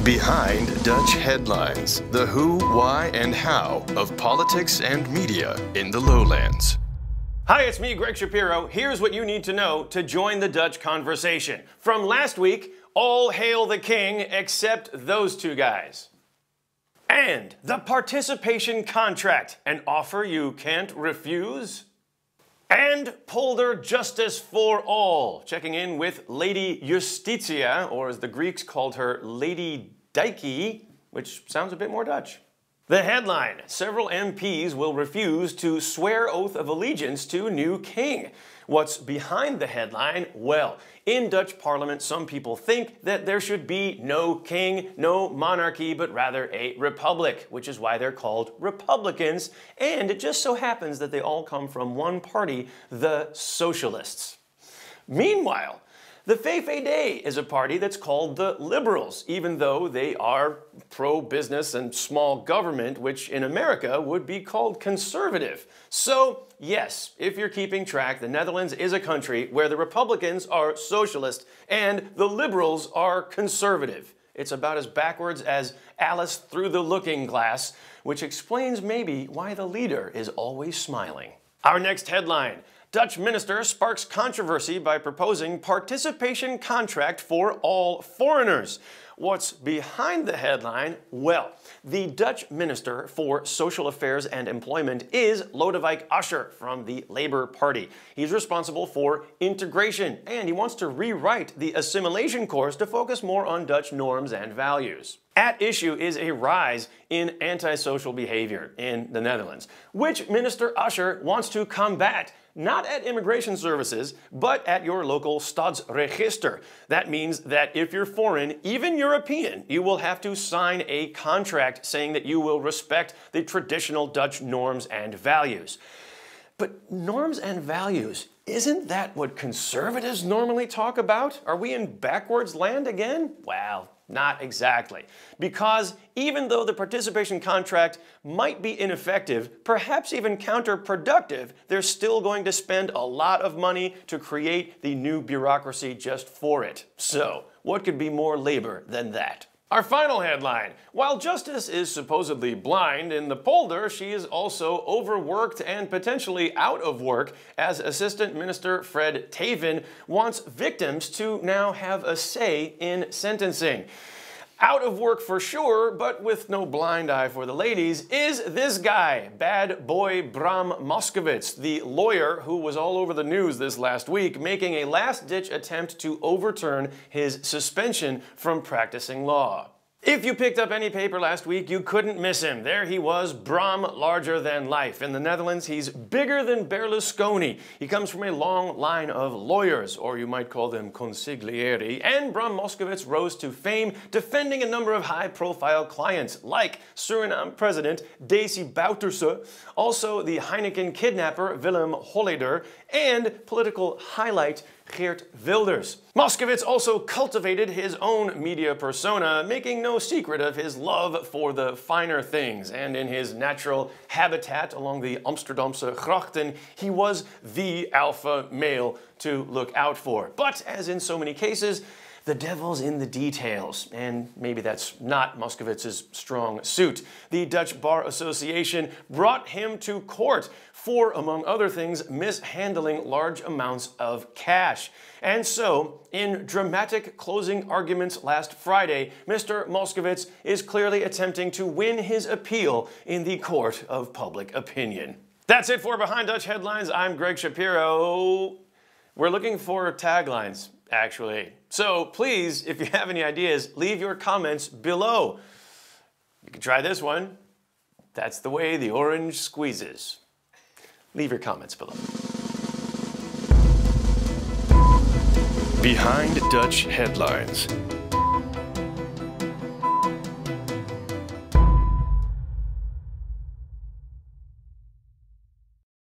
Behind Dutch headlines, the who, why, and how of politics and media in the lowlands. Hi, it's me, Greg Shapiro. Here's what you need to know to join the Dutch conversation. From last week, all hail the king except those two guys. And the participation contract, an offer you can't refuse. And polder justice for all, checking in with Lady Justitia, or as the Greeks called her, Lady Dijkie, which sounds a bit more Dutch. The headline: several MPs will refuse to swear oath of allegiance to new king. What's behind the headline? Well, in Dutch parliament, some people think that there should be no king, no monarchy, but rather a republic, which is why they're called Republicans, and it just so happens that they all come from one party, the Socialists. Meanwhile, the VVD is a party that's called the Liberals, even though they are pro-business and small government, which in America would be called conservative. So, yes, if you're keeping track, the Netherlands is a country where the Republicans are socialist and the Liberals are conservative. It's about as backwards as Alice through the looking glass, which explains maybe why the leader is always smiling. Our next headline: Dutch minister sparks controversy by proposing participation contract for all foreigners. What's behind the headline? Well, the Dutch Minister for Social Affairs and Employment is LODEWIJK ASSCHER from the Labour Party. He's responsible for integration, and he wants to rewrite the assimilation course to focus more on Dutch norms and values. At issue is a rise in antisocial behavior in the Netherlands, which Minister Ascher wants to combat, not at immigration services, but at your local stadsregister. That means that if you're foreign, even European, you will have to sign a contract saying that you will respect the traditional Dutch norms and values. But norms and values, isn't that what conservatives normally talk about? Are we in backwards land again? Well, not exactly. Because even though the participation contract might be ineffective, perhaps even counterproductive, they're still going to spend a lot of money to create the new bureaucracy just for it. So, what could be more labor than that? Our final headline: while Justice is supposedly blind, in the polder she is also overworked and potentially out of work, as Assistant Minister Fred Teven wants victims to now have a say in sentencing. Out of work for sure, but with no blind eye for the ladies, is this guy, bad boy BRAM MOSZKOWICZ, the lawyer who was all over the news this last week, making a last-ditch attempt to overturn his suspension from practicing law. If you picked up any paper last week, you couldn't miss him. There he was, BRAM larger than life. In the Netherlands, he's bigger than Berlusconi. He comes from a long line of lawyers, or you might call them consiglieri, and BRAM MOSZKOWICZ rose to fame defending a number of high-profile clients, like Suriname President Desi Bouterse, also the Heineken kidnapper Willem Holleder, and political highlight Geert Wilders. MOSZKOWICZ also cultivated his own media persona, making no secret of his love for the finer things, and in his natural habitat along the Amsterdamse grachten, he was the alpha male to look out for. But as in so many cases, the devil's in the details, and maybe that's not MOSZKOWICZ's strong suit. The Dutch Bar Association brought him to court for, among other things, mishandling large amounts of cash. And so, in dramatic closing arguments last Friday, Mr. MOSZKOWICZ is clearly attempting to win his appeal in the court of public opinion. That's it for Behind Dutch Headlines. I'm Greg Shapiro. We're looking for taglines, actually. So please, if you have any ideas, leave your comments below. You can try this one. That's the way the orange squeezes. Leave your comments below. Behind Dutch headlines.